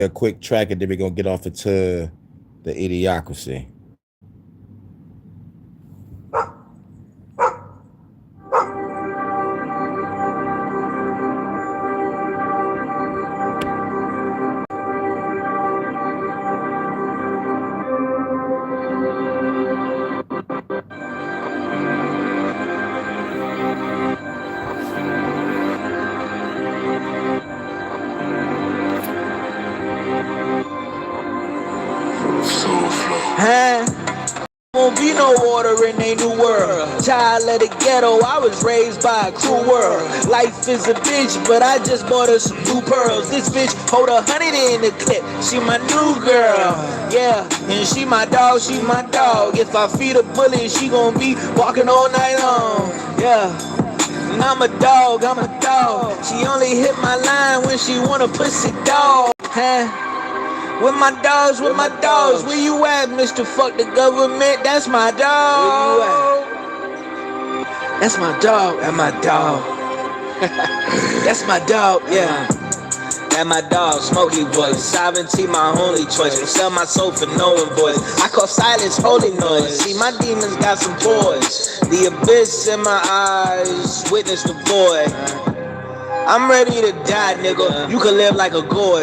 a quick track, and then we're gonna get off into the Idiocracy. Huh? Won't be no water in a new world. Child of the ghetto, I was raised by a cruel world. Life is a bitch, but I just bought her some new pearls. This bitch hold 100 in the clip. She my new girl, yeah, and she my dog, she my dog. If I feed a bullet, she gon' be walking all night long, yeah. And I'm a dog, I'm a dog. She only hit my line when she want a pussy dog, huh? With my dogs, where you at, Mr. Fuck the government? That's my dog. Where you at? That's my dog, that's my dog. That's my dog, yeah. That's my dog, smoky voice. Sovereignty, my only choice. Will sell my soul for no invoice. I call silence holy noise. See, my demons got some toys. The abyss in my eyes, witness the void. I'm ready to die, nigga. You can live like a goy.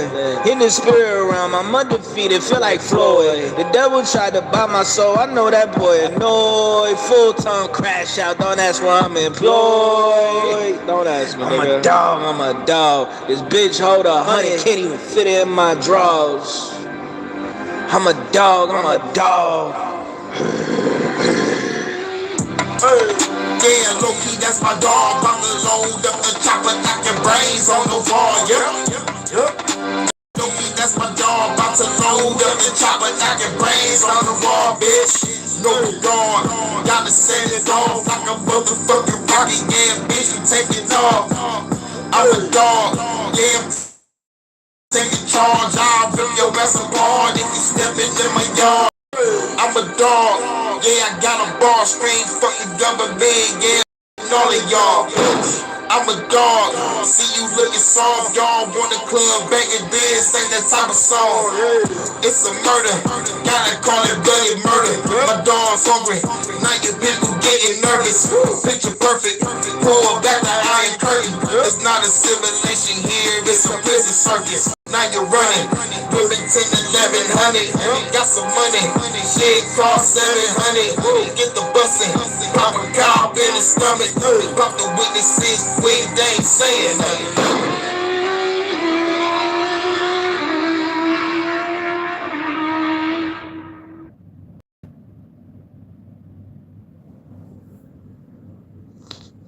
In the spirit realm, I'm undefeated, feel like Floyd. The devil tried to buy my soul, I know that boy annoyed. Full tongue crash out, don't ask where I'm employed. Don't ask me, nigga. I'm a dog, I'm a dog. This bitch hold 100, can't even fit in my drawers. I'm a dog, I'm a dog. Yeah, low-key, that's my dog. I'm the load up the chopper, knocking brains on the wall. Yep. Low-key, that's my dog. About to load up the chopper, knocking brains on the wall, bitch. No regard, gotta send it off like a motherfucking rocket. Yeah, bitch, you taking off. I'm a dog, yeah, I'm taking charge. I'll rip your ass apart if you step into my yard. I'm a dog, yeah, I got a bar screen, fuck the government, yeah, and all of y'all. I'm a dog, see you looking soft, y'all want a club banging this ain't that type of song. It's a murder, gotta call it bloody murder. My dog's hungry, now your people getting nervous. Picture perfect, pull back the iron curtain. It's not a civilization here, it's a prison circus. Now you're running, Bloomington 1100. Got some money, shit cost 700. Get the bussin', pop a cow in the stomach. Pop the witnesses, we ain't saying nothing.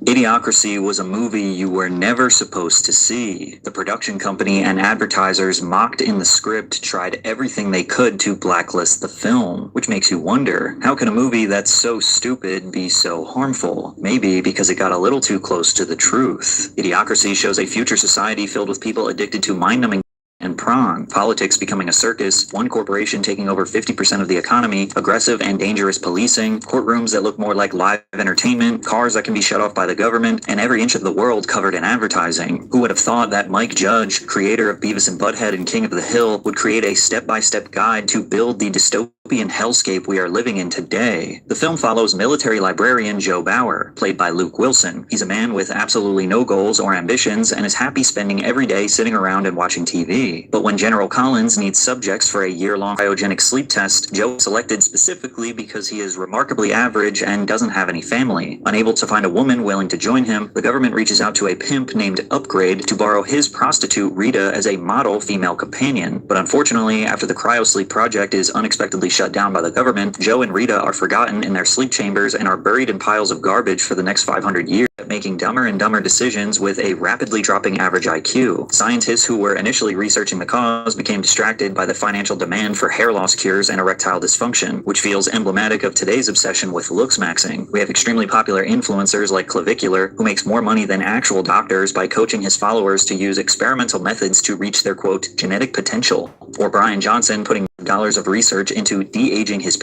Idiocracy was a movie you were never supposed to see. The production company and advertisers mocked in the script, tried everything they could to blacklist the film, which makes you wonder, how can a movie that's so stupid be so harmful? Maybe because it got a little too close to the truth. Idiocracy shows a future society filled with people addicted to mind-numbing and prong, politics becoming a circus, one corporation taking over 50% of the economy, aggressive and dangerous policing, courtrooms that look more like live entertainment, cars that can be shut off by the government, and every inch of the world covered in advertising. Who would have thought that Mike Judge, creator of Beavis and Butthead and King of the Hill, would create a step-by-step guide to build the dystopian hellscape we are living in today? The film follows military librarian Joe Bauer, played by Luke Wilson. He's a man with absolutely no goals or ambitions and is happy spending every day sitting around and watching TV. But when General Collins needs subjects for a year-long cryogenic sleep test, Joe is selected specifically because he is remarkably average and doesn't have any family. Unable to find a woman willing to join him, the government reaches out to a pimp named Upgrade to borrow his prostitute Rita as a model female companion. But unfortunately, after the cryosleep project is unexpectedly shut down by the government, Joe and Rita are forgotten in their sleep chambers and are buried in piles of garbage for the next 500 years, making dumber and dumber decisions with a rapidly dropping average IQ. Scientists who were initially researching the cause became distracted by the financial demand for hair loss cures and erectile dysfunction, which feels emblematic of today's obsession with looks maxing. We have extremely popular influencers like Clavicular, who makes more money than actual doctors by coaching his followers to use experimental methods to reach their, quote, genetic potential. Or Brian Johnson putting dollars of research into de-aging his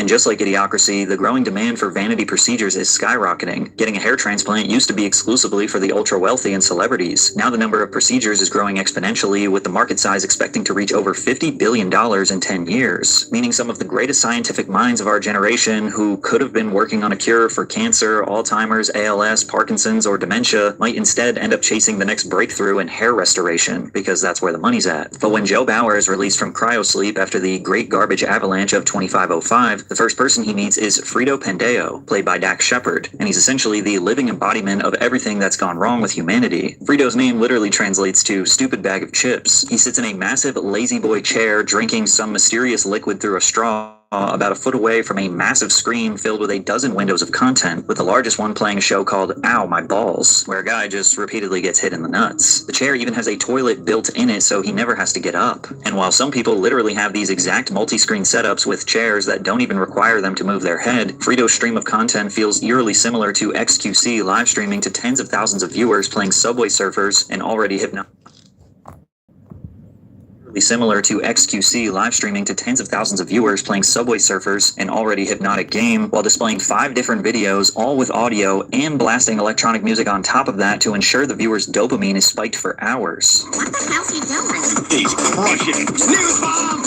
And just like Idiocracy, the growing demand for vanity procedures is skyrocketing. Getting a hair transplant used to be exclusively for the ultra-wealthy and celebrities. Now the number of procedures is growing exponentially, with the market size expecting to reach over $50 billion in 10 years, meaning some of the greatest scientific minds of our generation who could have been working on a cure for cancer, Alzheimer's, ALS, Parkinson's, or dementia might instead end up chasing the next breakthrough in hair restoration, because that's where the money's at. But when Joe Bauer is released from cryosleep after the Great Garbage Avalanche of 2505, the first person he meets is Frito Pandeo, played by Dax Shepard, and he's essentially the living embodiment of everything that's gone wrong with humanity. Frito's name literally translates to stupid bag of chips. He sits in a massive lazy boy chair, drinking some mysterious liquid through a straw, about a foot away from a massive screen filled with a dozen windows of content, with the largest one playing a show called Ow, My Balls, where a guy just repeatedly gets hit in the nuts. The chair even has a toilet built in it so he never has to get up. And while some people literally have these exact multi-screen setups with chairs that don't even require them to move their head, Frito's stream of content feels eerily similar to XQC live streaming to tens of thousands of viewers playing Subway Surfers and already similar to XQC live streaming to tens of thousands of viewers playing Subway Surfers, an already hypnotic game, while displaying 5 different videos, all with audio, and blasting electronic music on top of that to ensure the viewer's dopamine is spiked for hours. What the hell's he doing? He's crushing. Snooze bomb!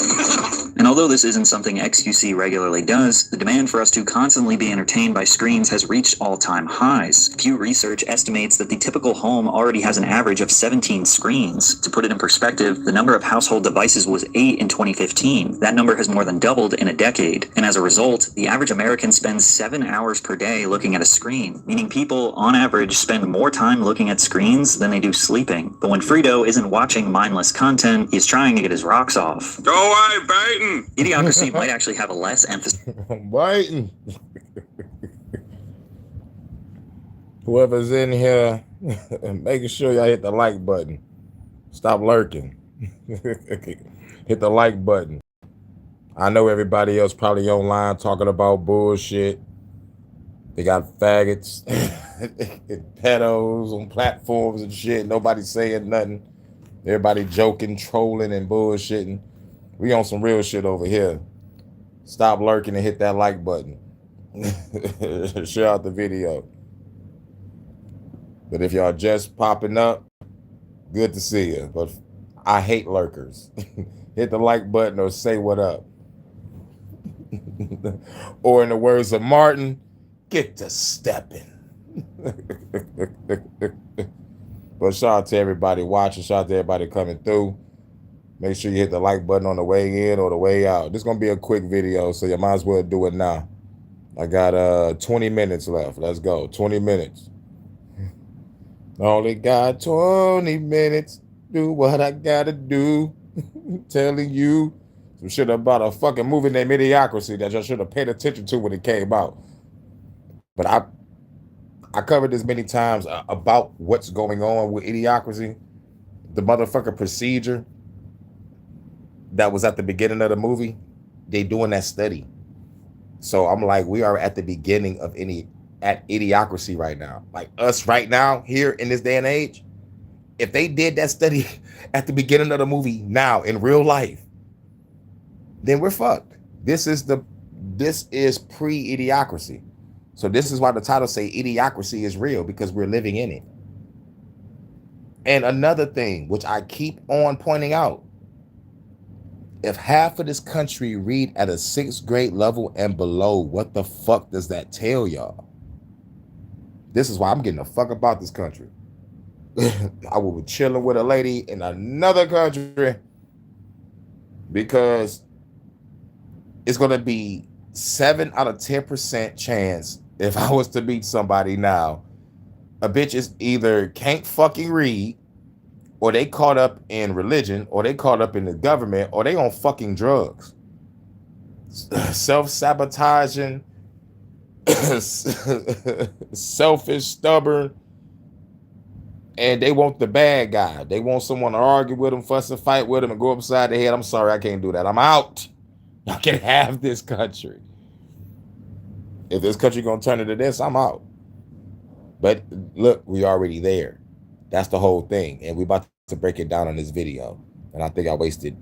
And although this isn't something XQC regularly does, the demand for us to constantly be entertained by screens has reached all-time highs. Pew Research estimates that the typical home already has an average of 17 screens. To put it in perspective, the number of household devices was 8 in 2015. That number has more than doubled in a decade. And as a result, the average American spends 7 hours per day looking at a screen, meaning people, on average, spend more time looking at screens than they do sleeping. But when Frito isn't watching mindless content, he's trying to get his rocks off. Go away, Baton! Idiocracy might actually have a less emphasis. Biting. Whoever's in here, making sure y'all hit the like button. Stop lurking. Hit the like button. I know everybody else probably online talking about bullshit. They got faggots and pedos on platforms and shit. Nobody saying nothing. Everybody joking, trolling, and bullshitting. We on some real shit over here. Stop lurking and hit that like button. Share out the video. But if y'all just popping up, good to see you. But I hate lurkers. Hit the like button or say what up. Or in the words of Martin, get to stepping. But shout out to everybody watching. Shout out to everybody coming through. Make sure you hit the like button on the way in or the way out. This is going to be a quick video, so you might as well do it now. I got 20 minutes left. Let's go. 20 minutes. Only got 20 minutes. Do what I got to do. Telling you some shit about a fucking movie named Idiocracy that y'all should have paid attention to when it came out. But I covered this many times about what's going on with Idiocracy. The motherfucking procedure that was at the beginning of the movie, they doing that study. So I'm like, we are at the beginning of Idiocracy right now. Like us right now, here in this day and age, if they did that study at the beginning of the movie now in real life, then we're fucked. This is pre-Idiocracy. So this is why the title say Idiocracy is real, because we're living in it. And another thing, which I keep on pointing out, if half of this country read at a 6th grade level and below, what the fuck does that tell y'all? This is why I'm getting the fuck about this country. I will be chilling with a lady in another country because it's going to be 7 out of 10% chance if I was to meet somebody now, a bitch is either can't fucking read, or they caught up in religion, or they caught up in the government, or they on fucking drugs. Self-sabotaging, selfish, stubborn, and they want the bad guy. They want someone to argue with them, fuss and fight with them, and go upside the head. I'm sorry, I can't do that. I'm out. I can have this country. If this country gonna turn into this, I'm out. But look, we already there. That's the whole thing. And we about to break it down in this video. And I think I wasted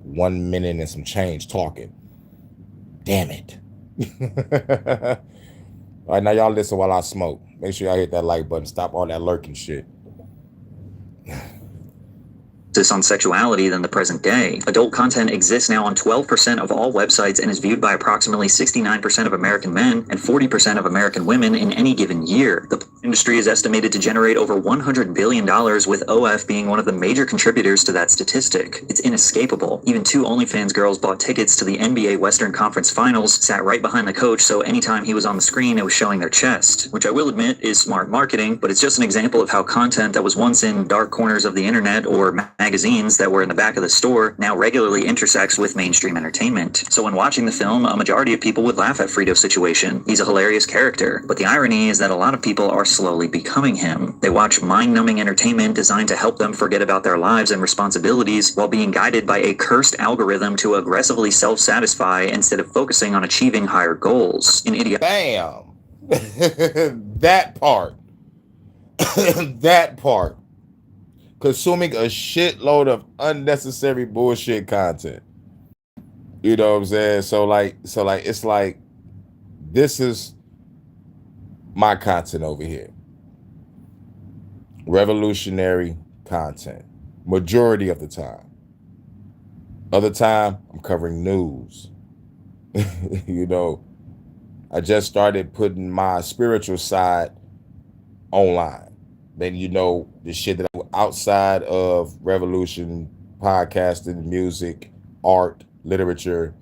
1 minute and some change talking. Damn it. All right, now y'all listen while I smoke. Make sure y'all hit that like button. Stop all that lurking shit. On sexuality than the present day. Adult content exists now on 12% of all websites and is viewed by approximately 69% of American men and 40% of American women in any given year. The industry is estimated to generate over $100 billion, with OF being one of the major contributors to that statistic. It's inescapable. Even 2 OnlyFans girls bought tickets to the NBA Western Conference Finals, sat right behind the coach, so anytime he was on the screen, it was showing their chest, which I will admit is smart marketing, but it's just an example of how content that was once in dark corners of the internet or magazines that were in the back of the store now regularly intersects with mainstream entertainment. So when watching the film, a majority of people would laugh at Frito's situation. He's a hilarious character, but the irony is that a lot of people are slowly becoming him. They watch mind-numbing entertainment designed to help them forget about their lives and responsibilities while being guided by a cursed algorithm to aggressively self-satisfy instead of focusing on achieving higher goals. In Bam! That part. That part. Consuming a shitload of unnecessary bullshit content. You know what I'm saying? So like it's like this is my content over here. Revolutionary content. Majority of the time. Other time, I'm covering news. You know, I just started putting my spiritual side online. Then you know the shit that I outside of revolution, podcasting, music, art, literature,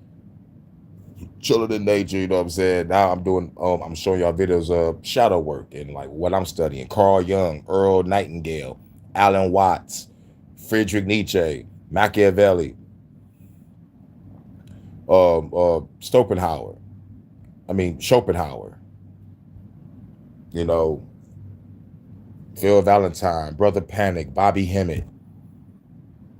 chilling in nature, you know what I'm saying? Now I'm doing I'm showing y'all videos of shadow work and like what I'm studying. Carl Jung, Earl Nightingale, Alan Watts, Friedrich Nietzsche, Machiavelli, Schopenhauer. You know, Phil Valentine, Brother Panic, Bobby Hemmett.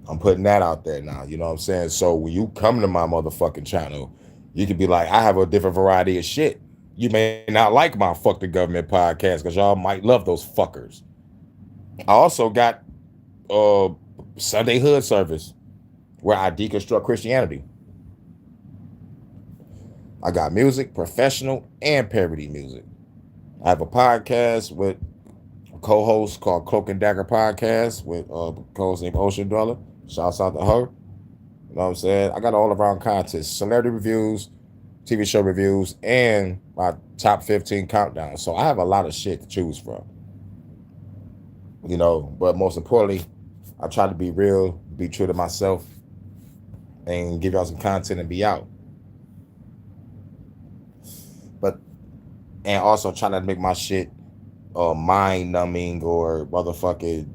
I'm putting that out there now, you know what I'm saying? So when you come to my motherfucking channel, you can be like, I have a different variety of shit. You may not like my Fuck the Government podcast because y'all might love those fuckers. I also got Sunday Hood Service where I deconstruct Christianity. I got music, professional, and parody music. I have a podcast with a co-host called Cloak and Dagger Podcast with a co-host named Ocean Dweller. Shouts out to her. You know what I'm saying? I got all around content, celebrity reviews, TV show reviews, and my top 15 countdown. So I have a lot of shit to choose from. You know, but most importantly, I try to be real, be true to myself, and give y'all some content and be out. And also trying to make my shit mind numbing or motherfucking,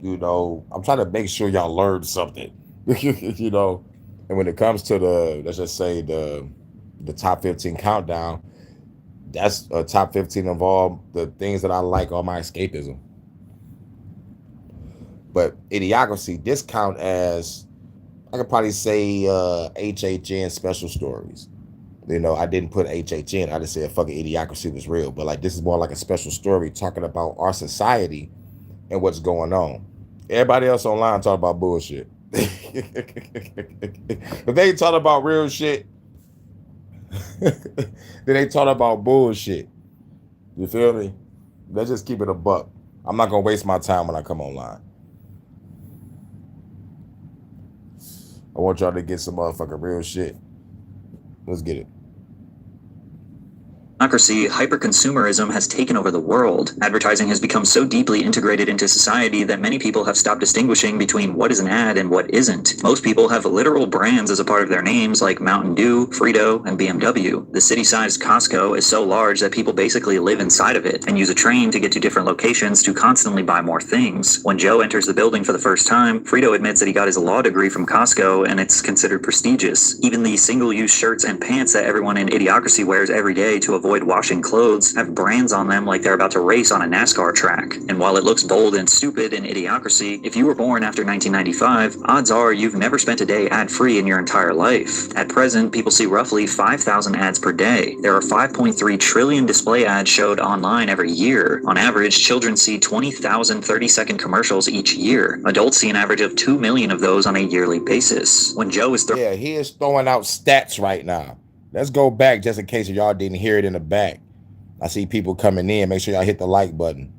you know, I'm trying to make sure y'all learn something. You know, and when it comes to the, let's just say the top 15 countdown, that's a top 15 of all the things that I like, all my escapism. But Idiocracy, this count as, I could probably say HHN special stories. You know, I didn't put HHN. I just said fucking Idiocracy was real. But like, this is more like a special story talking about our society and what's going on. Everybody else online talk about bullshit. If they talk about real shit, then they talk about bullshit. You feel me? Let's just keep it a buck. I'm not gonna waste my time when I come online. I want y'all to get some motherfucking real shit. Let's get it. Democracy, hyper-consumerism has taken over the world. Advertising has become so deeply integrated into society that many people have stopped distinguishing between what is an ad and what isn't. Most people have literal brands as a part of their names like Mountain Dew, Frito, and BMW. The city-sized Costco is so large that people basically live inside of it and use a train to get to different locations to constantly buy more things. When Joe enters the building for the first time, Frito admits that he got his law degree from Costco and it's considered prestigious. Even the single-use shirts and pants that everyone in Idiocracy wears every day to avoid washing clothes have brands on them like they're about to race on a NASCAR track. And while it looks bold and stupid in Idiocracy, if you were born after 1995, odds are you've never spent a day ad-free in your entire life. At present, people see roughly 5,000 ads per day. There are 5.3 trillion display ads showed online every year. On average, children see 20,000 30-second commercials each year. Adults see an average of 2 million of those on a yearly basis. When Joe is he is throwing out stats right now. Let's go back just in case y'all didn't hear it in the back. I see people coming in. Make sure y'all hit the like button.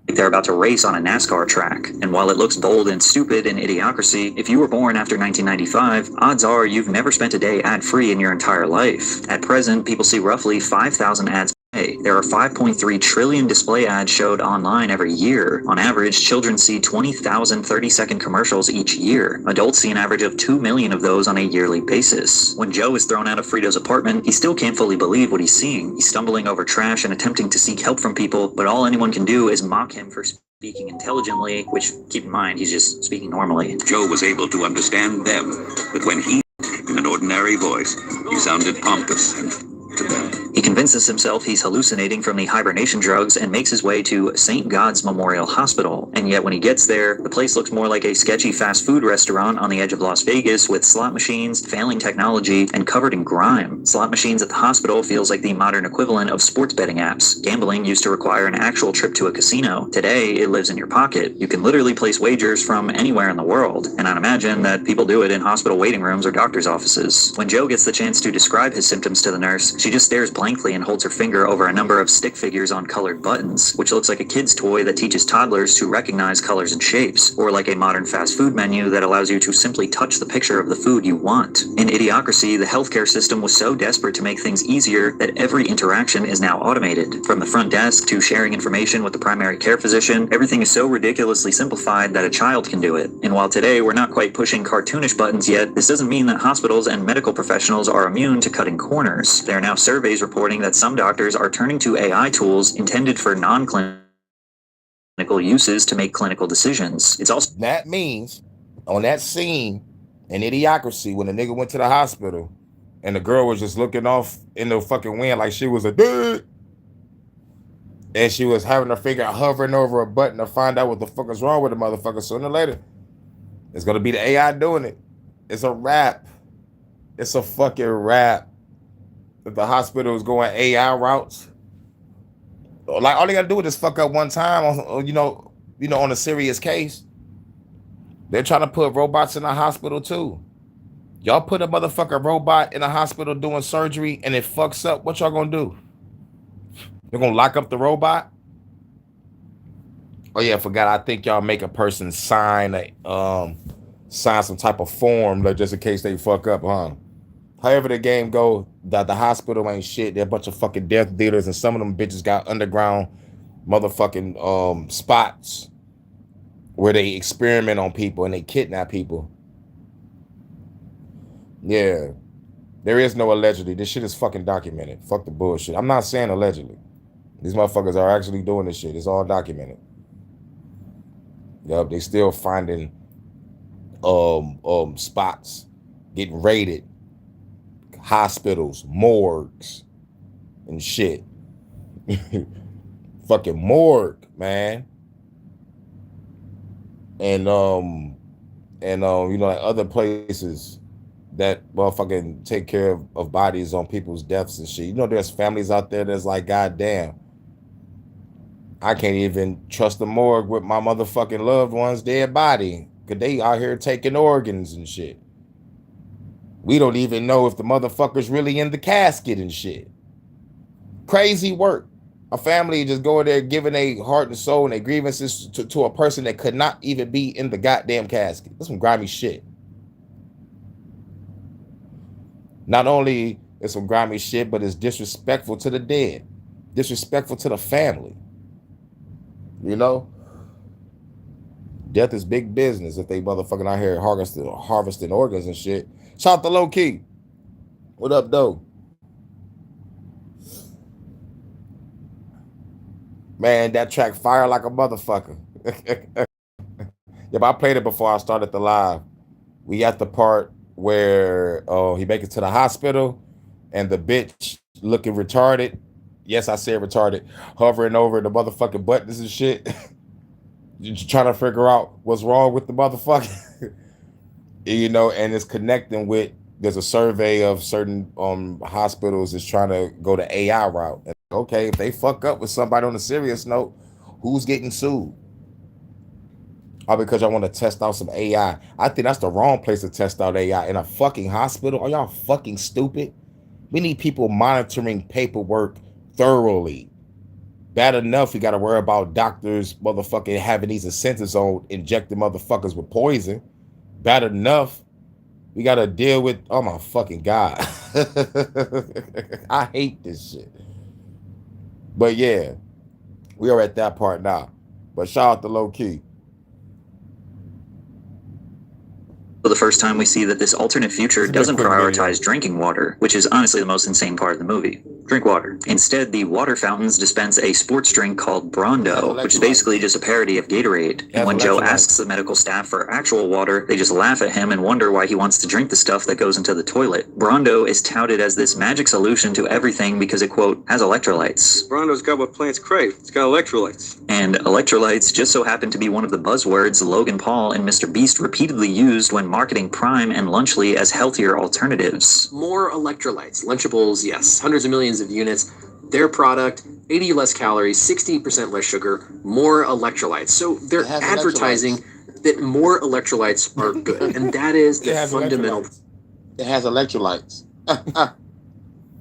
They're about to race on a NASCAR track. And while it looks bold and stupid in Idiocracy, if you were born after 1995, odds are you've never spent a day ad-free in your entire life. At present, people see roughly 5,000 ads per day. There are 5.3 trillion display ads showed online every year. On average, children see 20,000 30-second commercials each year. Adults see an average of 2 million of those on a yearly basis. When Joe is thrown out of Frito's apartment, he still can't fully believe what he's seeing. He's stumbling over trash and attempting to seek help from people, but all anyone can do is mock him for speaking intelligently, which, keep in mind, he's just speaking normally. Joe was able to understand them, but when he in an ordinary voice, he sounded pompous and to them. He convinces himself he's hallucinating from the hibernation drugs and makes his way to St. God's Memorial Hospital. And yet when he gets there, the place looks more like a sketchy fast food restaurant on the edge of Las Vegas with slot machines, failing technology, and covered in grime. Slot machines at the hospital feels like the modern equivalent of sports betting apps. Gambling used to require an actual trip to a casino. Today, it lives in your pocket. You can literally place wagers from anywhere in the world. And I'd imagine that people do it in hospital waiting rooms or doctor's offices. When Joe gets the chance to describe his symptoms to the nurse, she just stares blankly and holds her finger over a number of stick figures on colored buttons, which looks like a kid's toy that teaches toddlers to recognize colors and shapes, or like a modern fast food menu that allows you to simply touch the picture of the food you want. In Idiocracy, the healthcare system was so desperate to make things easier that every interaction is now automated. From the front desk to sharing information with the primary care physician, everything is so ridiculously simplified that a child can do it. And while today we're not quite pushing cartoonish buttons yet, this doesn't mean that hospitals and medical professionals are immune to cutting corners. There are now surveys reporting that some doctors are turning to AI tools intended for non-clinical uses to make clinical decisions. It's also That means on that scene in Idiocracy when the nigga went to the hospital and the girl was just looking off in the fucking wind like she was a dude, and she was having her finger hovering over a button to find out what the fuck is wrong with the motherfucker. Sooner or later, it's gonna be the AI doing it. It's a wrap. It's a fucking wrap. If the hospital is going AI routes, like all they gotta do is just fuck up one time on, on a serious case. They're trying to put robots in the hospital too. Y'all put a motherfucking robot in a hospital doing surgery and it fucks up. What y'all gonna do? They're gonna lock up the robot? Oh yeah, I forgot. I think y'all make a person sign some type of form, like just in case they fuck up, huh? However the game go, that the hospital ain't shit. They're a bunch of fucking death dealers, and some of them bitches got underground motherfucking spots where they experiment on people and they kidnap people. Yeah. There is no allegedly. This shit is fucking documented. Fuck the bullshit. I'm not saying allegedly. These motherfuckers are actually doing this shit. It's all documented. Yup, they still finding spots, getting raided, hospitals, morgues, and shit. Fucking morgue, man. And like other places that motherfucking take care of bodies on people's deaths and shit. There's families out there that's like, goddamn, I can't even trust the morgue with my motherfucking loved one's dead body, because they out here taking organs and shit. We don't even know if the motherfucker's really in the casket and shit. Crazy work. A family just going there giving their heart and soul and their grievances to a person that could not even be in the goddamn casket. That's some grimy shit. Not only is some grimy shit, but it's disrespectful to the dead. Disrespectful to the family. Death is big business if they motherfucking out here harvesting organs and shit. Shout out to Low Key. What up, though? Man, that track fire like a motherfucker. Yeah, but I played it before I started the live. We at the part where he make it to the hospital and the bitch looking retarded. Yes, I said retarded. Hovering over the motherfucking buttons and shit. Just trying to figure out what's wrong with the motherfucker. And it's connecting with, there's a survey of certain hospitals that's trying to go the AI route. And, okay, if they fuck up with somebody on a serious note, who's getting sued? Or because I want to test out some AI. I think that's the wrong place to test out AI, in a fucking hospital. Are y'all fucking stupid? We need people monitoring paperwork thoroughly. Bad enough, we got to worry about doctors motherfucking having these incentives on injecting motherfuckers with poison. Bad enough, we got to deal with, oh my fucking God. I hate this shit. But yeah, we are at that part now. But shout out to Low Key. For the first time, we see that this alternate future doesn't prioritize drinking water, which is honestly the most insane part of the movie. Drink water. Instead, the water fountains dispense a sports drink called Brondo, which is basically just a parody of Gatorade. And when Joe asks the medical staff for actual water, they just laugh at him and wonder why he wants to drink the stuff that goes into the toilet. Brondo is touted as this magic solution to everything because it, quote, has electrolytes. Brondo's got what plants crave. It's got electrolytes. And electrolytes just so happen to be one of the buzzwords Logan Paul and Mr. Beast repeatedly used when marketing Prime and Lunchly as healthier alternatives. More electrolytes. Lunchables, yes. Hundreds of millions of units. Their product, 80 less calories, 60% less sugar, more electrolytes. So they're advertising that more electrolytes are good. And that is the fundamental It has electrolytes.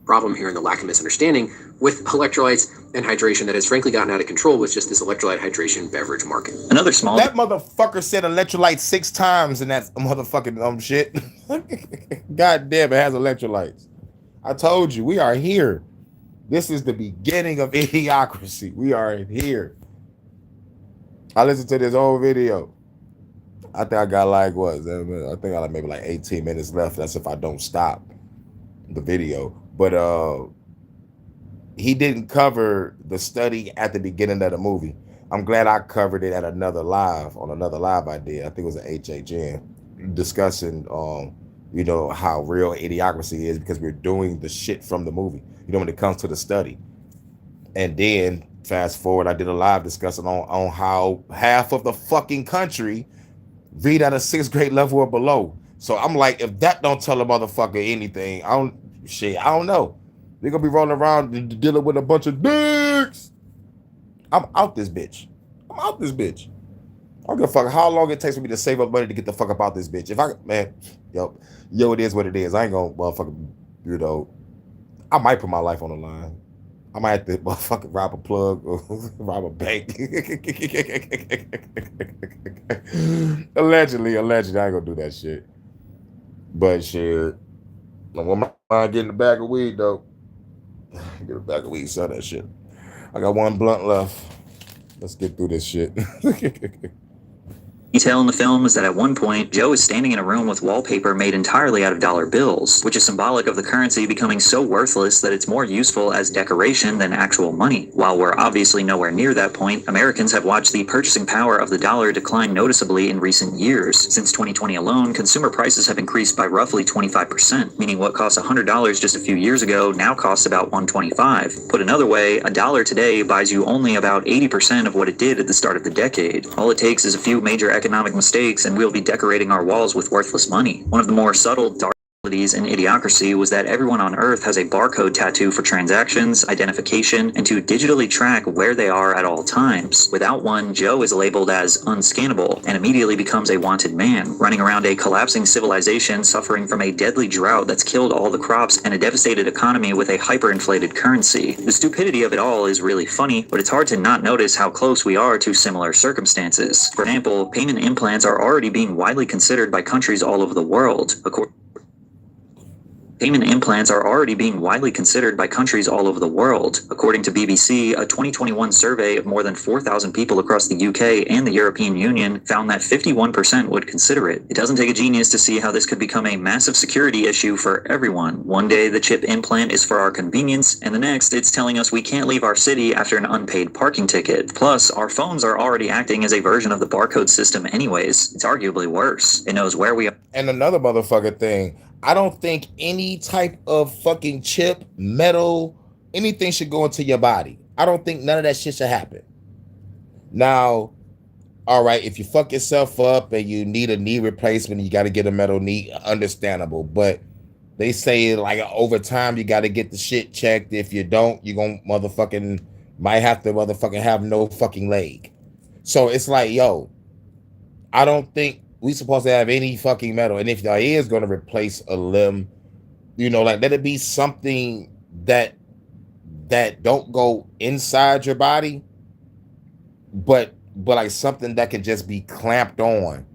problem here in the lack of misunderstanding with electrolytes and hydration that has frankly gotten out of control with just this electrolyte hydration beverage market. Another small... That motherfucker said electrolyte 6 times in that motherfucking shit. God damn, it has electrolytes. I told you, we are here. This is the beginning of Idiocracy. We are here. I listened to this whole video. I think I got like, what? I think I got maybe like 18 minutes left. That's if I don't stop the video. But he didn't cover the study at the beginning of the movie. I'm glad I covered it at another live I did. I think it was an HHN discussing, you know, how real Idiocracy is because we're doing the shit from the movie, you know, when it comes to the study. And then fast forward, I did a live discussing on how half of the fucking country read at a 6th grade level or below. So I'm like, if that don't tell a motherfucker anything, I don't know. They're gonna be rolling around dealing with a bunch of dicks. I'm out this bitch. I don't give a fuck how long it takes for me to save up money to get the fuck up out this bitch. If I, man, yo, it is what it is. I ain't gonna motherfucking, you know, I might put my life on the line. I might have to motherfucking rob a plug or rob a bank. Allegedly, I ain't gonna do that shit. But shit, I want my getting the bag of weed though. Get a bag of weed, sell that shit. I got one blunt left. Let's get through this shit. Detail in the film is that at one point, Joe is standing in a room with wallpaper made entirely out of dollar bills, which is symbolic of the currency becoming so worthless that it's more useful as decoration than actual money. While we're obviously nowhere near that point, Americans have watched the purchasing power of the dollar decline noticeably in recent years. Since 2020 alone, consumer prices have increased by roughly 25%, meaning what cost $100 just a few years ago now costs about $125. Put another way, a dollar today buys you only about 80% of what it did at the start of the decade. All it takes is a few major economic mistakes and we'll be decorating our walls with worthless money. One of the more subtle dark realities in Idiocracy was that everyone on Earth has a barcode tattoo for transactions, identification, and to digitally track where they are at all times. Without one, Joe is labeled as unscannable and immediately becomes a wanted man, running around a collapsing civilization suffering from a deadly drought that's killed all the crops and a devastated economy with a hyperinflated currency. The stupidity of it all is really funny, but it's hard to not notice how close we are to similar circumstances. For example, payment implants are already being widely considered by countries all over the world. Payment implants are already being widely considered by countries all over the world. According to BBC, a 2021 survey of more than 4,000 people across the UK and the European Union found that 51% would consider it. It doesn't take a genius to see how this could become a massive security issue for everyone. One day the chip implant is for our convenience, and the next it's telling us we can't leave our city after an unpaid parking ticket. Plus, our phones are already acting as a version of the barcode system anyways. It's arguably worse. It knows where we are. And another motherfucker thing, I don't think any type of fucking chip, metal, anything should go into your body. I don't think none of that shit should happen. Now, all right, if you fuck yourself up and you need a knee replacement, you got to get a metal knee, understandable. But they say like over time, you got to get the shit checked. If you don't, you're going to motherfucking, might have to motherfucking have no fucking leg. So it's like, yo, I don't think we supposed to have any fucking metal. And if there is going to replace a limb, Like let it be something that don't go inside your body, but like something that can just be clamped on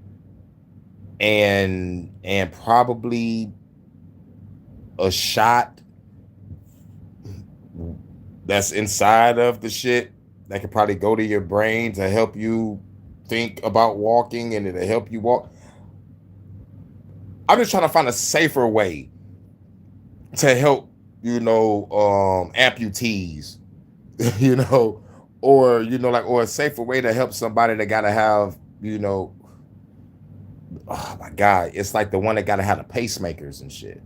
and probably a shot that's inside of the shit that could probably go to your brain to help you think about walking and it'll help you walk. I'm just trying to find a safer way to help, amputees, or or a safer way to help somebody that gotta have, oh my God, it's like the one that gotta have the pacemakers and shit,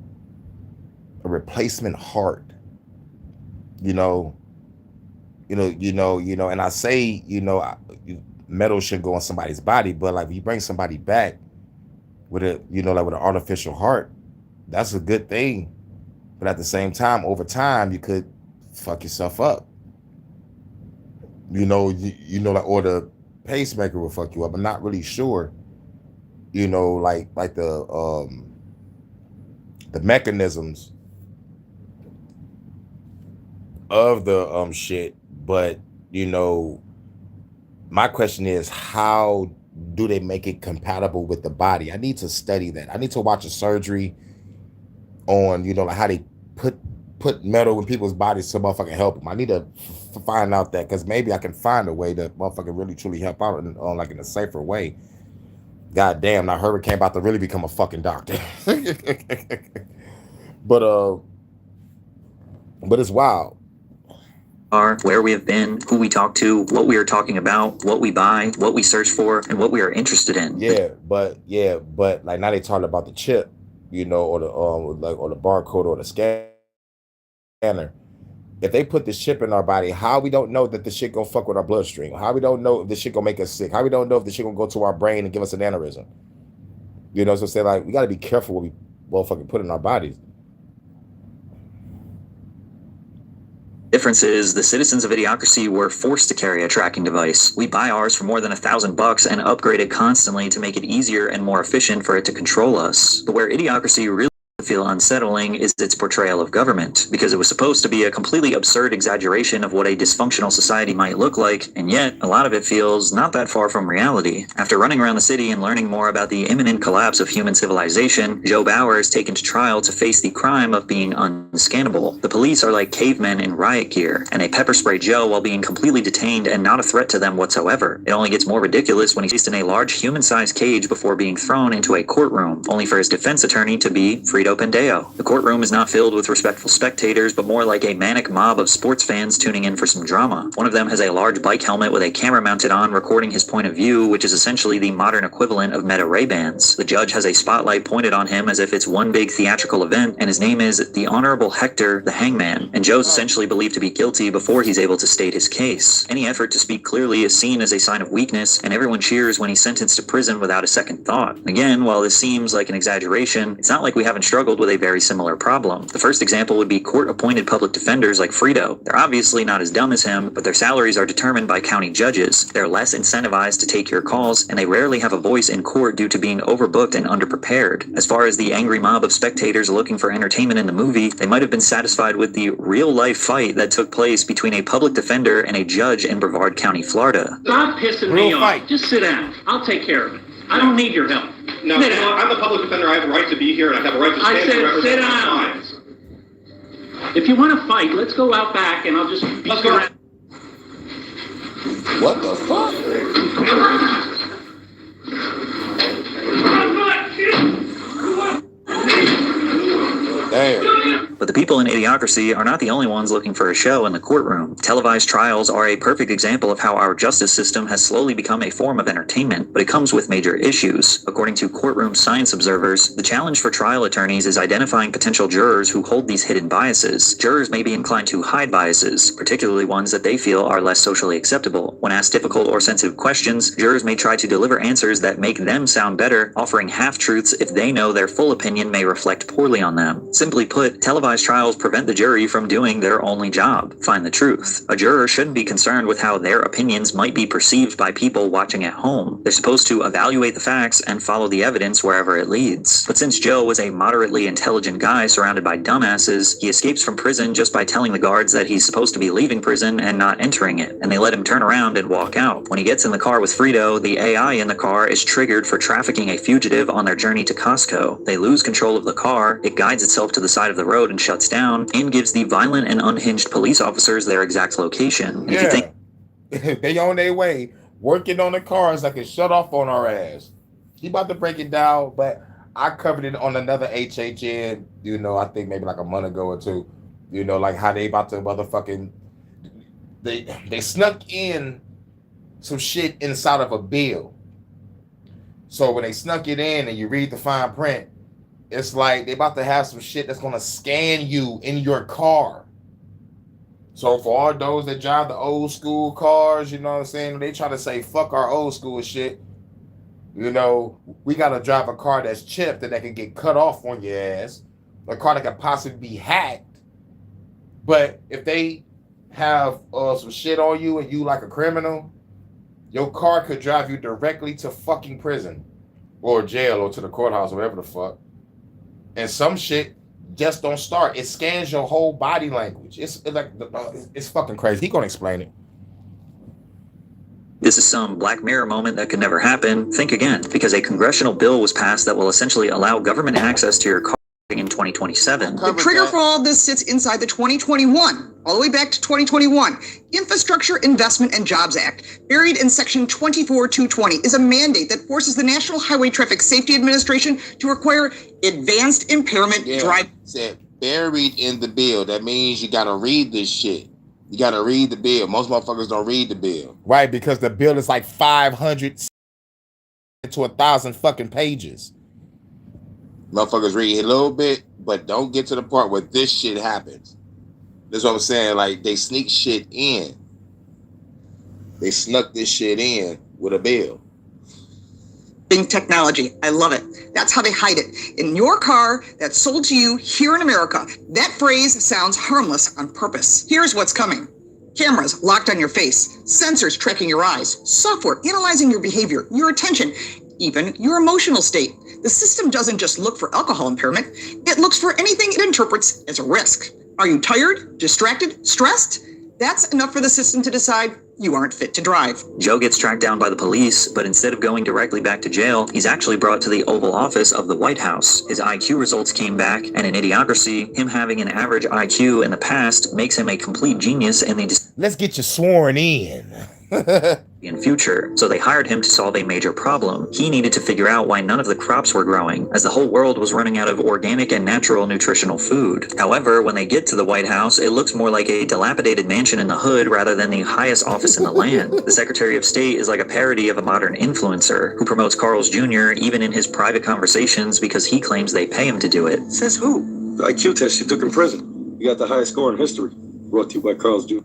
a replacement heart, you know, and I say, metal shouldn't go on somebody's body, but like if you bring somebody back with a, like with an artificial heart, that's a good thing. But at the same time, over time, you could fuck yourself up. Like, or the pacemaker will fuck you up. I'm not really sure. Like the mechanisms of the shit, but my question is, how do they make it compatible with the body? I need to study that. I need to watch a surgery on, like how they put metal in people's bodies to motherfucking help them. I need to find out that, because maybe I can find a way to motherfucking really truly help out on like in a safer way. God damn, now Hurricane about to really become a fucking doctor. But it's wild. Are, where we have been, who we talk to, what we are talking about, what we buy, what we search for, and what we are interested in. But like now they talking about the chip, or the or the barcode or the scanner. If they put this chip in our body, how we don't know that the shit gonna fuck with our bloodstream? How we don't know if the shit gonna make us sick? How we don't know if the shit gonna go to our brain and give us an aneurysm? So say like we gotta be careful what we motherfucking put in our bodies. Difference is the citizens of Idiocracy were forced to carry a tracking device. We buy ours for more than $1,000 and upgrade it constantly to make it easier and more efficient for it to control us. But where Idiocracy really feel unsettling is its portrayal of government, because it was supposed to be a completely absurd exaggeration of what a dysfunctional society might look like, and yet a lot of it feels not that far from reality. After running around the city and learning more about the imminent collapse of human civilization, Joe Bauer is taken to trial to face the crime of being unscannable. The police are like cavemen in riot gear, and they pepper spray Joe while being completely detained and not a threat to them whatsoever. It only gets more ridiculous when he's placed in a large human-sized cage before being thrown into a courtroom, only for his defense attorney to be Frito Pandeo. The courtroom is not filled with respectful spectators, but more like a manic mob of sports fans tuning in for some drama. One of them has a large bike helmet with a camera mounted on, recording his point of view, which is essentially the modern equivalent of Meta Ray-Bans. The judge has a spotlight pointed on him as if it's one big theatrical event, and his name is the Honorable Hector the Hangman, and Joe's essentially believed to be guilty before he's able to state his case. Any effort to speak clearly is seen as a sign of weakness, and everyone cheers when he's sentenced to prison without a second thought. Again, while this seems like an exaggeration, it's not like we haven't struggled with a very similar problem. The first example would be court-appointed public defenders like Frito. They're obviously not as dumb as him, but their salaries are determined by county judges. They're less incentivized to take your calls, and they rarely have a voice in court due to being overbooked and underprepared. As far as the angry mob of spectators looking for entertainment in the movie, they might have been satisfied with the real-life fight that took place between a public defender and a judge in Brevard County, Florida. Stop pissing me off. Just sit down. I'll take care of it. I don't need your help. No, I'm a public defender. I have a right to be here, and I have a right to stand and represent my clients. If you want to fight, let's go out back, and I'll just beat you around. What the fuck? Damn. But the people in Idiocracy are not the only ones looking for a show in the courtroom. Televised trials are a perfect example of how our justice system has slowly become a form of entertainment, but it comes with major issues. According to courtroom science observers, the challenge for trial attorneys is identifying potential jurors who hold these hidden biases. Jurors may be inclined to hide biases, particularly ones that they feel are less socially acceptable. When asked difficult or sensitive questions, jurors may try to deliver answers that make them sound better, offering half-truths if they know their full opinion may reflect poorly on them. Simply put, televised televised trials prevent the jury from doing their only job, find the truth. A juror shouldn't be concerned with how their opinions might be perceived by people watching at home. They're supposed to evaluate the facts and follow the evidence wherever it leads. But since Joe was a moderately intelligent guy surrounded by dumbasses, he escapes from prison just by telling the guards that he's supposed to be leaving prison and not entering it, and they let him turn around and walk out. When he gets in the car with Frito, the AI in the car is triggered for trafficking a fugitive on their journey to Costco. They lose control of the car, it guides itself to the side of the road and shuts down, and gives the violent and unhinged police officers their exact location. And if you think they on their way, working on the cars like it shut off on our ass. He about to break it down, but I covered it on another HHN, I think maybe like a month ago or two. Like how they about to motherfucking, they snuck in some shit inside of a bill. So when they snuck it in and you read the fine print, it's like they about to have some shit that's going to scan you in your car. So for all those that drive the old school cars, you know what I'm saying? They try to say, fuck our old school shit. We got to drive a car that's chipped and that can get cut off on your ass. A car that could possibly be hacked. But if they have some shit on you and you like a criminal, your car could drive you directly to fucking prison or jail or to the courthouse or whatever the fuck. And some shit just don't start. It scans your whole body language. It's fucking crazy. He gonna explain it. This is some Black Mirror moment that could never happen. Think again, because a congressional bill was passed that will essentially allow government access to your car in 2027. The trigger for all of this sits inside the 2021, all the way back to 2021, Infrastructure Investment and Jobs Act. Buried in Section 24220 is a mandate that forces the National Highway Traffic Safety Administration to require advanced impairment drive. Said buried in the bill. That means you gotta read this shit. You gotta read the bill. Most motherfuckers don't read the bill. Right, because the bill is like 500 to 1,000 fucking pages. Motherfuckers read a little bit, but don't get to the part where this shit happens. That's what I'm saying. Like, they sneak shit in. They snuck this shit in with a bill. Technology. I love it. That's how they hide it. In your car that's sold to you here in America, that phrase sounds harmless on purpose. Here's what's coming. Cameras locked on your face, sensors tracking your eyes, software analyzing your behavior, your attention, even your emotional state. The system doesn't just look for alcohol impairment, it looks for anything it interprets as a risk. Are you tired, distracted, stressed? That's enough for the system to decide you aren't fit to drive. Joe gets tracked down by the police, but instead of going directly back to jail, he's actually brought to the Oval Office of the White House. His IQ results came back, and in Idiocracy, him having an average IQ in the past makes him a complete genius in the let's get you sworn in. in future, so they hired him to solve a major problem. He needed to figure out why none of the crops were growing, as the whole world was running out of organic and natural nutritional food. However, when they get to the White House, it looks more like a dilapidated mansion in the hood rather than the highest office in the land. The Secretary of State is like a parody of a modern influencer who promotes Carl's Jr. even in his private conversations because he claims they pay him to do it. Says who? The IQ test you took in prison. You got the highest score in history. Brought to you by Carl's Jr.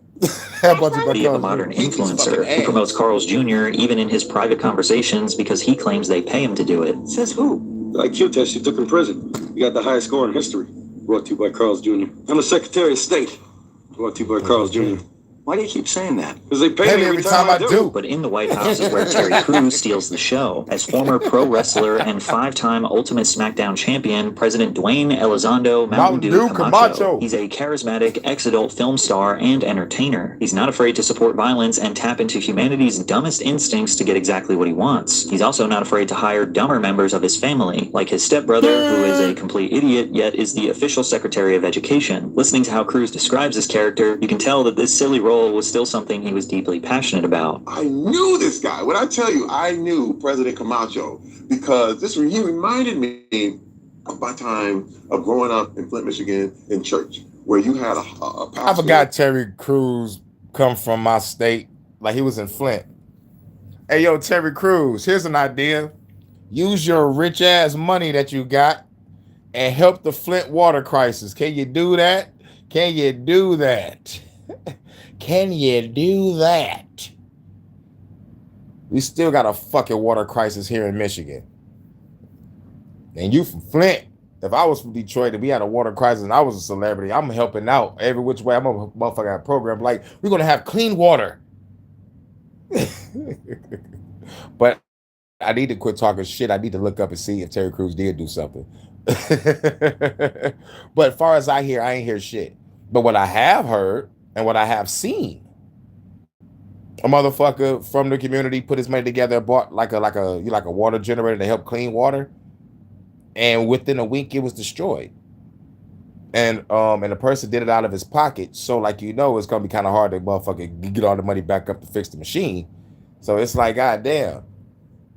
Be a modern influencer who promotes Carl's Jr. even in his private conversations because he claims they pay him to do it. Says who? The IQ test you took in prison. You got the highest score in history. Brought to you by Carl's Jr. I'm the Secretary of State. Brought to you by Carl's Jr. Why do you keep saying that? Because they pay me every time I do. But in the White House is where Terry Crews steals the show. As former pro wrestler and 5-time Ultimate SmackDown champion, President Dwayne Elizondo Mountain Dew Camacho. He's a charismatic ex-adult film star and entertainer. He's not afraid to support violence and tap into humanity's dumbest instincts to get exactly what he wants. He's also not afraid to hire dumber members of his family, like his stepbrother, who is a complete idiot, yet is the official Secretary of Education. Listening to how Crews describes his character, you can tell that this silly role was still something he was deeply passionate about. I knew this guy. When I tell you, I knew President Camacho because he reminded me of my time of growing up in Flint, Michigan, in church, where you had a pastor. I forgot Terry Crews come from my state. Like, he was in Flint. Hey, yo, Terry Crews, here's an idea. Use your rich ass money that you got and help the Flint water crisis. Can you do that? Can you do that? Can you do that? We still got a fucking water crisis here in Michigan. And you from Flint. if I was from Detroit and we had a water crisis and I was a celebrity, I'm helping out every which way. I'm a motherfucker program like we're gonna have clean water. But I need to quit talking shit. I need to look up and see if Terry Crews did do something. But as far as I hear, I ain't hear shit. But what I have heard and what I have seen, a motherfucker from the community put his money together and bought like a water generator to help clean water, and within a week it was destroyed. And the person did it out of his pocket, so like it's gonna be kind of hard to motherfucker get all the money back up to fix the machine. So it's like, goddamn.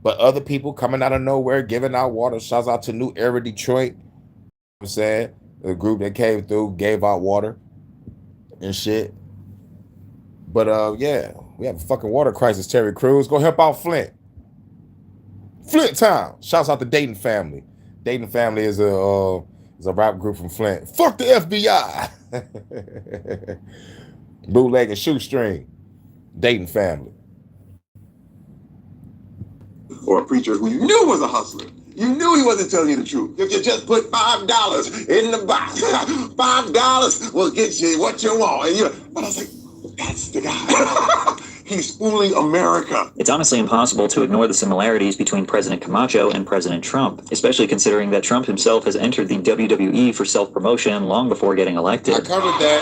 But other people coming out of nowhere giving out water. Shouts out to New Era Detroit. I'm saying the group that came through gave out water and shit. But yeah, we have a fucking water crisis. Terry Crews, go help out Flint. Flint Town. Shouts out to Dayton Family. Dayton Family is a rap group from Flint. Fuck the FBI. Bootleg and shoestring. Dayton Family. Or a preacher who you knew was a hustler. You knew he wasn't telling you the truth. If you just put $5 in the box, $5 will get you what you want. But I was like, that's the guy. He's fooling America. It's honestly impossible to ignore the similarities between President Camacho and President Trump, especially considering that Trump himself has entered the WWE for self-promotion long before getting elected. I covered that.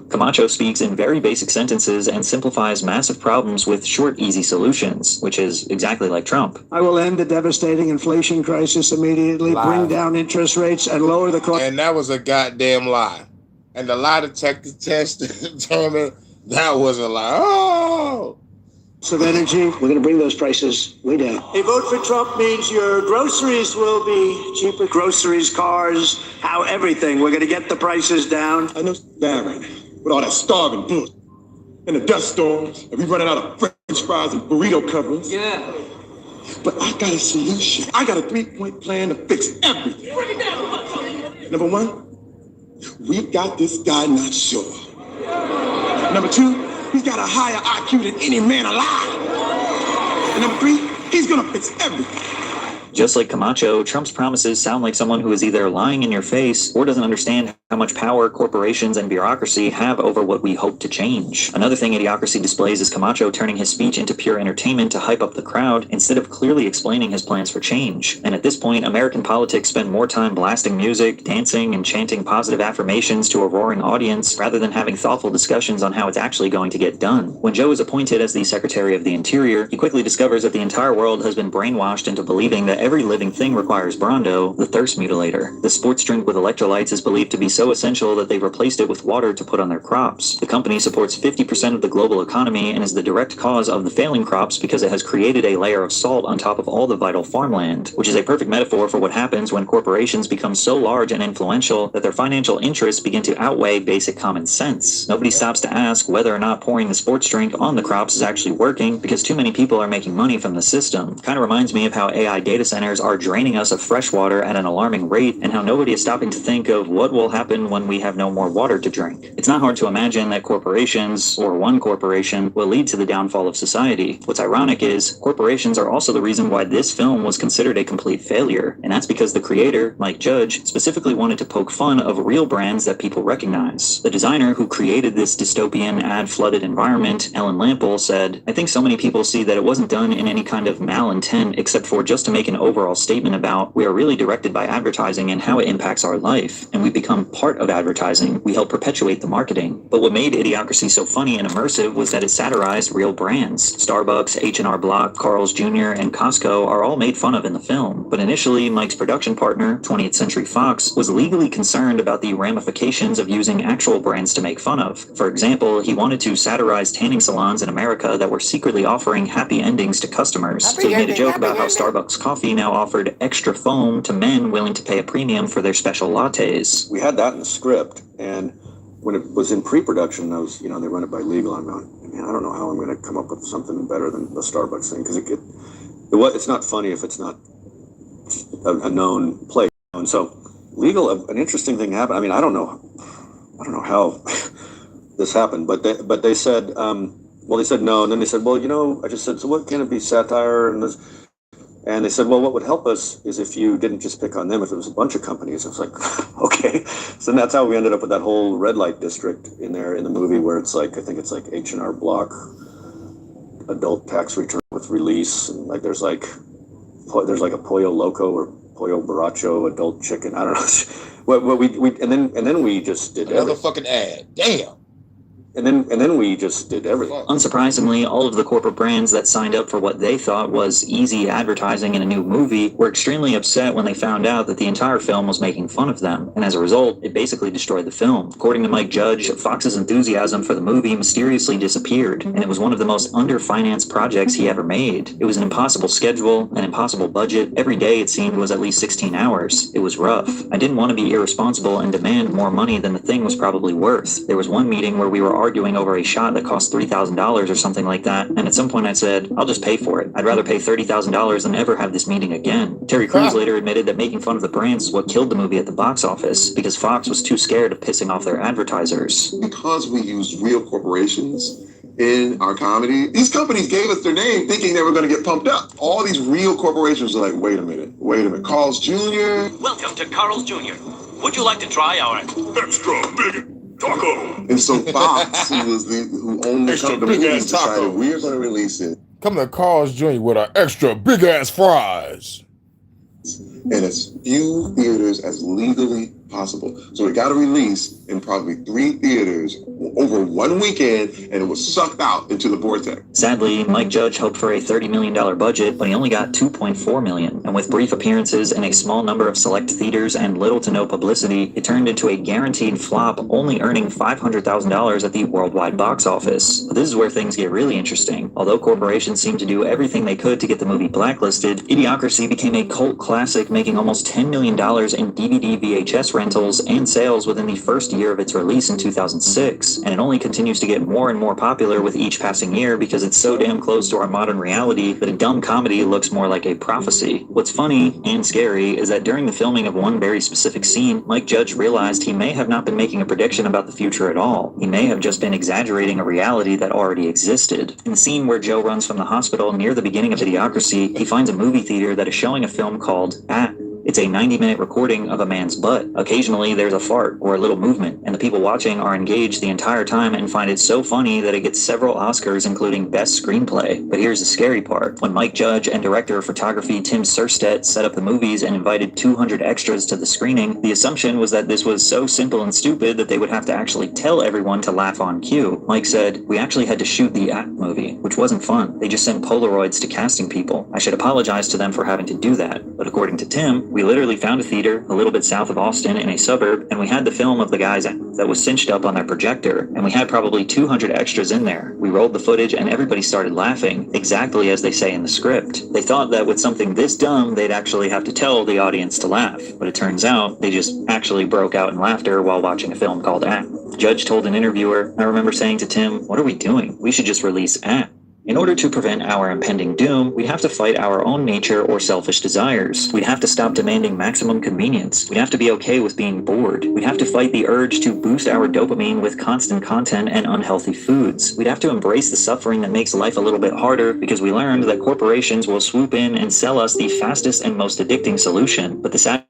Camacho speaks in very basic sentences and simplifies massive problems with short, easy solutions, which is exactly like Trump. I will end the devastating inflation crisis immediately, bring down interest rates, and lower the cost. And that was a goddamn lie. And the lie detector test determined that was a lie. Oh! Of energy, we're going to bring those prices way down. A vote for Trump means your groceries will be cheaper. Groceries, cars, everything. We're going to get the prices down. I know Barron, with all that starving bullshit and the dust storms, and we running out of French fries and burrito covers. Yeah. But I got a solution. I got a 3-point plan to fix everything. Number 1, we've got this guy not sure. Number 2, he's got a higher IQ than any man alive. And number 3, he's gonna fix everything. Just like Camacho, Trump's promises sound like someone who is either lying in your face or doesn't understand how much power corporations and bureaucracy have over what we hope to change. Another thing Idiocracy displays is Camacho turning his speech into pure entertainment to hype up the crowd instead of clearly explaining his plans for change. And at this point, American politics spend more time blasting music, dancing, and chanting positive affirmations to a roaring audience rather than having thoughtful discussions on how it's actually going to get done. When Joe is appointed as the Secretary of the Interior, he quickly discovers that the entire world has been brainwashed into believing that every living thing requires Brondo, the thirst mutilator. The sports drink with electrolytes is believed to be so essential that they've replaced it with water to put on their crops. The company supports 50% of the global economy and is the direct cause of the failing crops because it has created a layer of salt on top of all the vital farmland, which is a perfect metaphor for what happens when corporations become so large and influential that their financial interests begin to outweigh basic common sense. Nobody stops to ask whether or not pouring the sports drink on the crops is actually working because too many people are making money from the system. Kind of reminds me of how AI data centers are draining us of fresh water at an alarming rate and how nobody is stopping to think of what will happen when we have no more water to drink. It's not hard to imagine that corporations, or one corporation, will lead to the downfall of society. What's ironic is, corporations are also the reason why this film was considered a complete failure, and that's because the creator, Mike Judge, specifically wanted to poke fun of real brands that people recognize. The designer who created this dystopian, ad-flooded environment, Ellen Lampel, said, "I think so many people see that it wasn't done in any kind of malintent except for just to make an overall statement about we are really directed by advertising and how it impacts our life, and we become part of advertising. We help perpetuate the marketing." But what made Idiocracy so funny and immersive was that it satirized real brands. Starbucks, H&R Block, Carl's Jr., and Costco are all made fun of in the film. But initially, Mike's production partner, 20th Century Fox, was legally concerned about the ramifications of using actual brands to make fun of. For example, he wanted to satirize tanning salons in America that were secretly offering happy endings to customers. So he made a joke about how Starbucks coffee now offered extra foam to men willing to pay a premium for their special lattes. We had that in the script, and when it was in pre-production, they run it by legal. I'm going, man, I don't know how I'm going to come up with something better than the Starbucks thing, because it's not funny if it's not a known place. And so legal, an interesting thing happened. I mean, I don't know how this happened, but they said, they said no, and then they said, well, I just said, so what can it be, satire? And this, And they said, well, what would help us is if you didn't just pick on them, if it was a bunch of companies. It was like, okay. So that's how we ended up with that whole red light district in there in the movie where it's like, I think it's like H&R Block, adult tax return with release. And like, there's like a Pollo Loco or Pollo Borracho adult chicken. I don't know. And then we just did another fucking ad. Damn. And then we just did everything. Unsurprisingly, all of the corporate brands that signed up for what they thought was easy advertising in a new movie were extremely upset when they found out that the entire film was making fun of them, and as a result, it basically destroyed the film. According to Mike Judge, Fox's enthusiasm for the movie mysteriously disappeared, and it was one of the most under-financed projects he ever made. It was an impossible schedule, an impossible budget. Every day, it seemed, was at least 16 hours. It was rough. I didn't want to be irresponsible and demand more money than the thing was probably worth. There was one meeting where we were arguing over a shot that cost $3,000 or something like that, and at some point I said, I'll just pay for it. I'd rather pay $30,000 than ever have this meeting again. Terry Crews later admitted that making fun of the brands is what killed the movie at the box office, because Fox was too scared of pissing off their advertisers. Because we use real corporations in our comedy, these companies gave us their name thinking they were going to get pumped up. All these real corporations are like, wait a minute. Carl's Jr. Welcome to Carl's Jr. Would you like to try our extra big taco? And so Fox, who owned the company, decided we're going to release it. Come to Carl's Jr. with our extra big ass fries. In as few theaters as legally possible. So it got a release in probably 3 theaters over 1 weekend, and it was sucked out into the vortex. Sadly, Mike Judge hoped for a $30 million budget, but he only got $2.4 million. And with brief appearances in a small number of select theaters and little to no publicity, it turned into a guaranteed flop, only earning $500,000 at the worldwide box office. But this is where things get really interesting. Although corporations seemed to do everything they could to get the movie blacklisted, Idiocracy became a cult classic, making almost $10 million in DVD VHS rentals and sales within the first year of its release in 2006. And it only continues to get more and more popular with each passing year because it's so damn close to our modern reality that a dumb comedy looks more like a prophecy. What's funny and scary is that during the filming of one very specific scene, Mike Judge realized he may have not been making a prediction about the future at all. He may have just been exaggerating a reality that already existed. In the scene where Joe runs from the hospital near the beginning of Idiocracy, he finds a movie theater that is showing a film called At. It's a 90-minute recording of a man's butt. Occasionally, there's a fart or a little movement, and the people watching are engaged the entire time and find it so funny that it gets several Oscars, including Best Screenplay. But here's the scary part. When Mike Judge and director of photography Tim Surstedt set up the movies and invited 200 extras to the screening, the assumption was that this was so simple and stupid that they would have to actually tell everyone to laugh on cue. Mike said, "We actually had to shoot the At movie, which wasn't fun. They just sent Polaroids to casting people. I should apologize to them for having to do that." But according to Tim, we literally found a theater a little bit south of Austin in a suburb, and we had the film of the guys that was cinched up on their projector, and we had probably 200 extras in there. We rolled the footage and everybody started laughing, exactly as they say in the script. They thought that with something this dumb, they'd actually have to tell the audience to laugh, but it turns out they just actually broke out in laughter while watching a film called At. Judge told an interviewer, "I remember saying to Tim, what are we doing? We should just release At." In order to prevent our impending doom, we'd have to fight our own nature or selfish desires. We'd have to stop demanding maximum convenience. We'd have to be okay with being bored. We'd have to fight the urge to boost our dopamine with constant content and unhealthy foods. We'd have to embrace the suffering that makes life a little bit harder because we learned that corporations will swoop in and sell us the fastest and most addicting solution. But the sad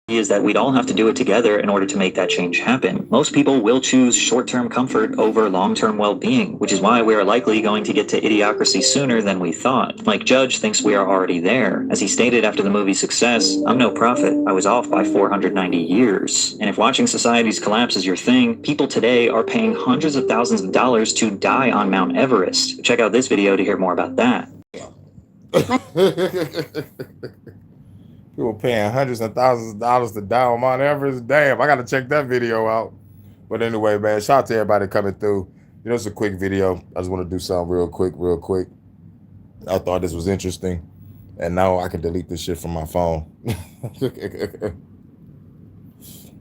is that we'd all have to do it together in order to make that change happen. Most people will choose short-term comfort over long-term well-being, which is why we are likely going to get to Idiocracy sooner than we thought. Mike Judge thinks we are already there. As he stated after the movie's success, "I'm no prophet. I was off by 490 years. And if watching societies collapse is your thing, people today are paying hundreds of thousands of dollars to die on Mount Everest." Check out this video to hear more about that. People paying hundreds of thousands of dollars to die on Mount Everest. Damn, I gotta check that video out. But anyway, man, shout out to everybody coming through. You know, it's a quick video. I just want to do something real quick. I thought this was interesting. And now I can delete this shit from my phone.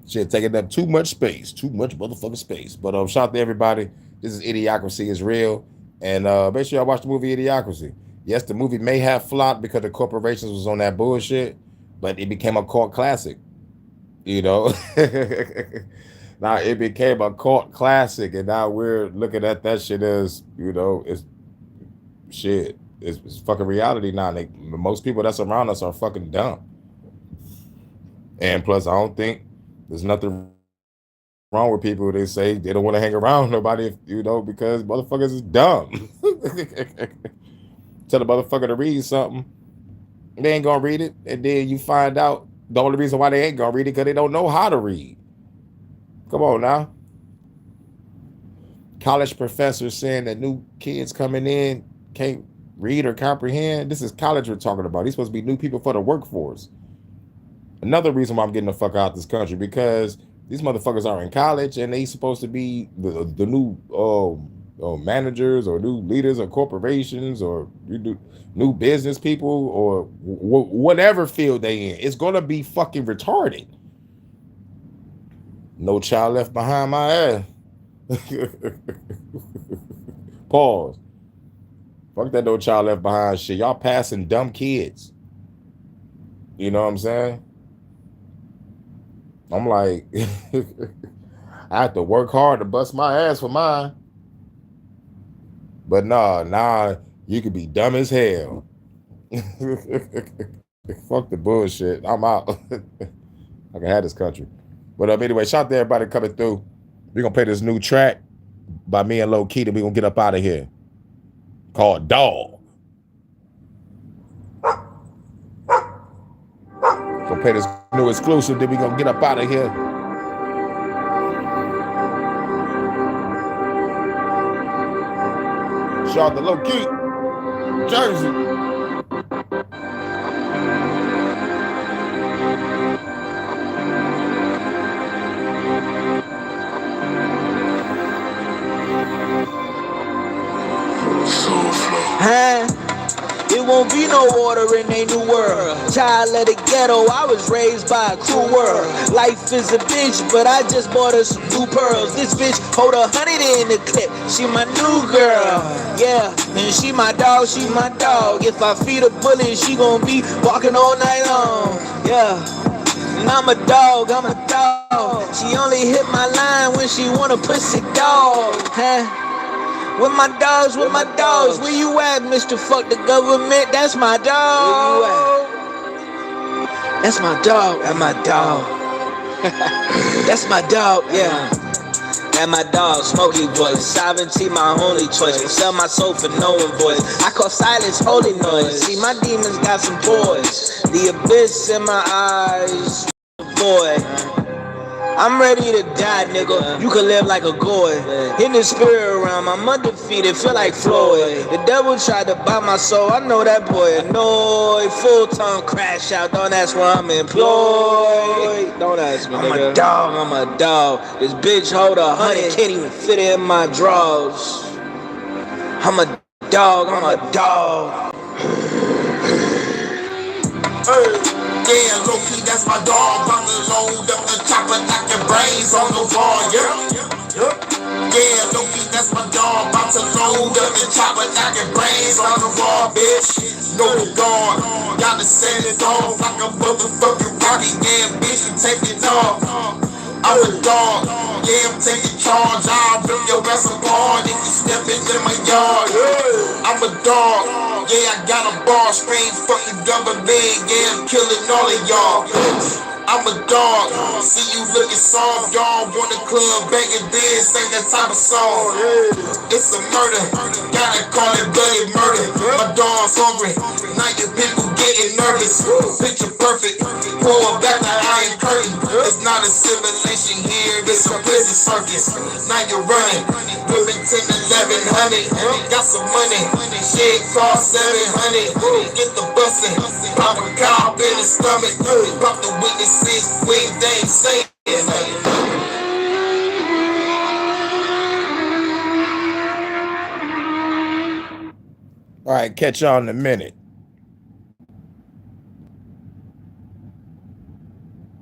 Shit, taking up too much space. Too much motherfucking space. But shout out to everybody. This is Idiocracy Is Real. And make sure y'all watch the movie Idiocracy. Yes, the movie may have flopped because the corporations was on that bullshit, but it became a cult classic, you know. Now it became a cult classic, and now we're looking at that shit as, you know, it's shit. it's fucking reality now. Most people that's around us are fucking dumb. And plus, I don't think there's nothing wrong with people. They say they don't want to hang around nobody, because motherfuckers is dumb. Tell a motherfucker to read something, they ain't gonna read it, and then you find out the only reason why they ain't gonna read it because they don't know how to read. Come on now. College professors saying that new kids coming in can't read or comprehend. This is college we're talking about. These supposed to be new people for the workforce. Another reason why I'm getting the fuck out of this country, because these motherfuckers are in college and they supposed to be the new managers or new leaders of corporations or new business people or whatever field they in. It's gonna be fucking retarded. No Child Left Behind my ass. Pause. Fuck that No Child Left Behind shit. Y'all passing dumb kids. You know what I'm saying? I'm like, I have to work hard to bust my ass for mine. But nah, you could be dumb as hell. Fuck the bullshit. I'm out. I can have this country. But anyway, shout out to everybody coming through. We're going to play this new track by me and Low Key, and we're going to get up out of here. Called Dog. Gonna play this new exclusive, then we're going to get up out of here. Shout out to Low Key, Jersey. It won't be no water in a new world. Child of the ghetto, I was raised by a cruel world. Life is a bitch, but I just bought her some new pearls. This bitch hold 100 in the clip. She my new girl, yeah. And she my dog, she my dog. If I feed a bullet, she gon' be walking all night long, yeah. And I'm a dog, I'm a dog. She only hit my line when she want a pussy dog, huh? With my dogs, where you at, Mr. Fuck the government? That's my dog. Where you at? That's my dog, that's my dog. That's my dog, yeah. And my dog, Smokey voice. Sovereignty, my only choice. Will sell my soul for no voice. I call silence holy noise. See, my demons got some boys. The abyss in my eyes, boy. I'm ready to die, nigga. You can live like a goy. In the spirit realm, I'm undefeated, feel like Floyd. The devil tried to buy my soul, I know that boy annoyed. Full-time crash out, don't ask where I'm employed. Don't ask me, nigga. I'm a dog. This bitch hold 100, can't even fit in my drawers. I'm a dog, I'm a dog. Yeah, low-key, that's my dog. I'm the load up the chopper, knocking brains on the wall, yeah, low-key, that's my dog. I'm to load up the chopper, knocking brains on the wall, bitch. Know the dog, gotta send it off like a motherfucking rocky. Yeah, bitch, you take it off. I'm a dog, yeah, I'm taking charge. I'll rip your ass apart if you step into my yard. I'm a dog, yeah, I got a bar straight fucking government. Yeah, I'm killing all of y'all. I'm a dog, see you looking soft. Y'all want the club banging this, ain't that type of song. It's a murder, gotta call it bloody murder. My dog's hungry, now your people getting nervous. Picture perfect, pull back the iron curtain. It's not a simulation here, it's a prison circus. Now you're running, living 10, 1100. Got some money, shit cost 700. Get the bustin', pop a cop in the stomach. Pop the witnesses, we ain't saying nothing. All right, catch y'all in a minute.